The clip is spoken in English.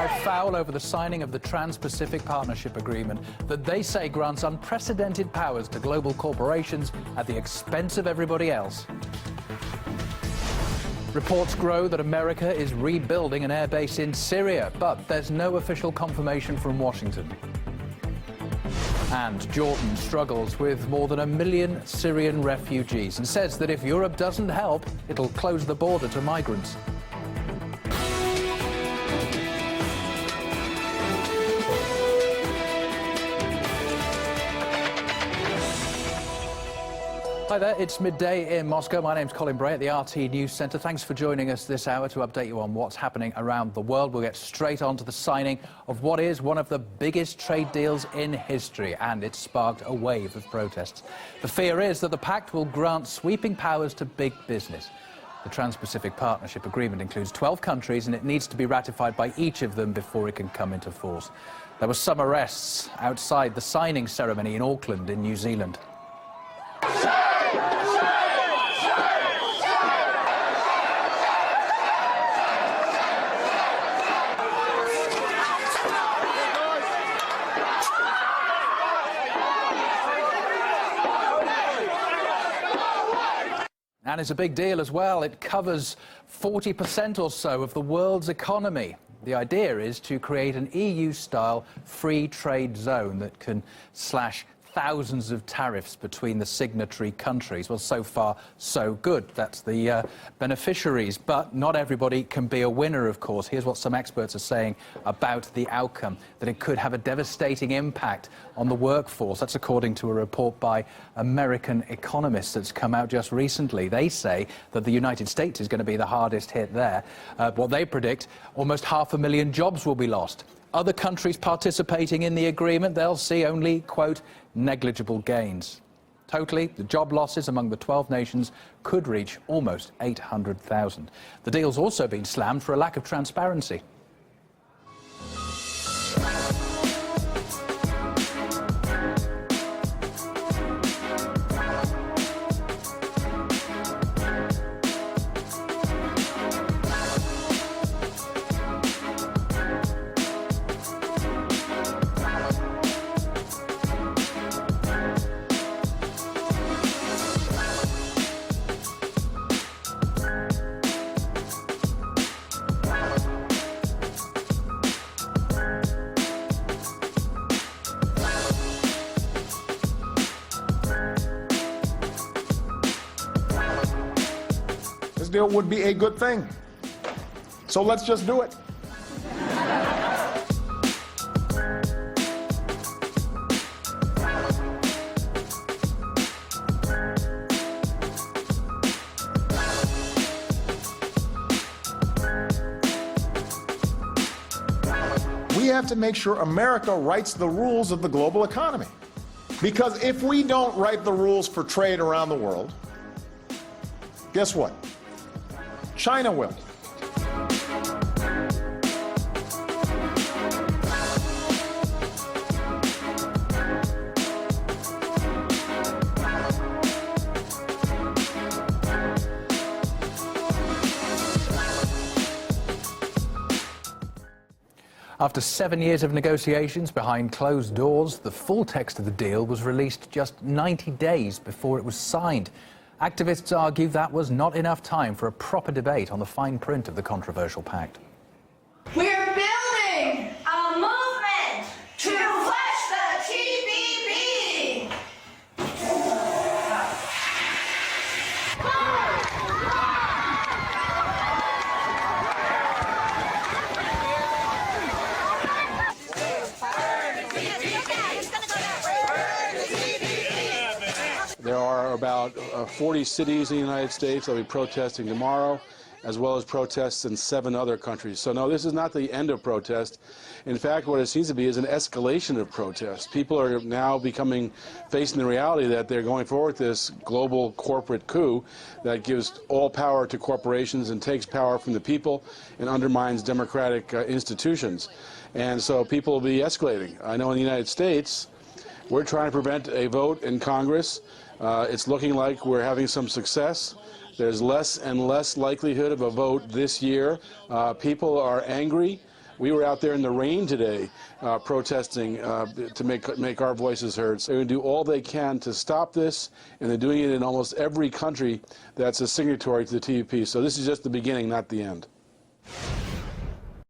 cry foul over the signing of the Trans-Pacific Partnership Agreement that they say grants unprecedented powers to global corporations at the expense of everybody else. Reports grow that America is rebuilding an airbase in Syria, but there's no official confirmation from Washington. And Jordan struggles with more than 1 million Syrian refugees and says that if Europe doesn't help, it'll close the border to migrants. Hi there, it's midday in Moscow. My name's Colin Bray at the RT News Centre. Thanks for joining us this hour to update you on what's happening around the world. We'll get straight on to the signing of what is one of the biggest trade deals in history, and it's sparked a wave of protests. The fear is that the pact will grant sweeping powers to big business. The Trans-Pacific Partnership Agreement includes 12 countries, and it needs to be ratified by each of them before it can come into force. There were some arrests outside the signing ceremony in Auckland in New Zealand. And it's a big deal as well. It covers 40% or so of the world's economy. The idea is to create an EU-style free trade zone that can slash thousands of tariffs between the signatory countries. Well, so far, so good. That's the beneficiaries. But not everybody can be a winner, of course. Here's what some experts are saying about the outcome, that it could have a devastating impact on the workforce. That's according to a report by American economists that's come out just recently. They say that the United States is going to be the hardest hit there. What they predict, almost 500,000 jobs will be lost. Other countries participating in the agreement, they'll see only, quote, negligible gains. Totally, the job losses among the 12 nations could reach almost 800,000. The deal's also been slammed for a lack of transparency. This deal would be a good thing. So let's just do it. We have to make sure America writes the rules of the global economy. Because if we don't write the rules for trade around the world, guess what? China will. After 7 years of negotiations behind closed doors, the full text of the deal was released just 90 days before it was signed. Activists argue that was not enough time for a proper debate on the fine print of the controversial pact. We're building a movement to flush the TPP. There are about 40 cities in the United States that will be protesting tomorrow, as well as protests in 7 other countries. So no, this is not the end of protest. In fact, what it seems to be is an escalation of protest. People are now facing the reality that they're going forward with this global corporate coup that gives all power to corporations and takes power from the people and undermines democratic institutions. And so people will be escalating. I know in the United States, we're trying to prevent a vote in Congress. It's looking like we're having some success. There's less and less likelihood of a vote this year. People are angry. We were out there in the rain today protesting to make our voices heard. So they're going to do all they can to stop this, and they're doing it in almost every country that's a signatory to the TPP. So this is just the beginning, not the end.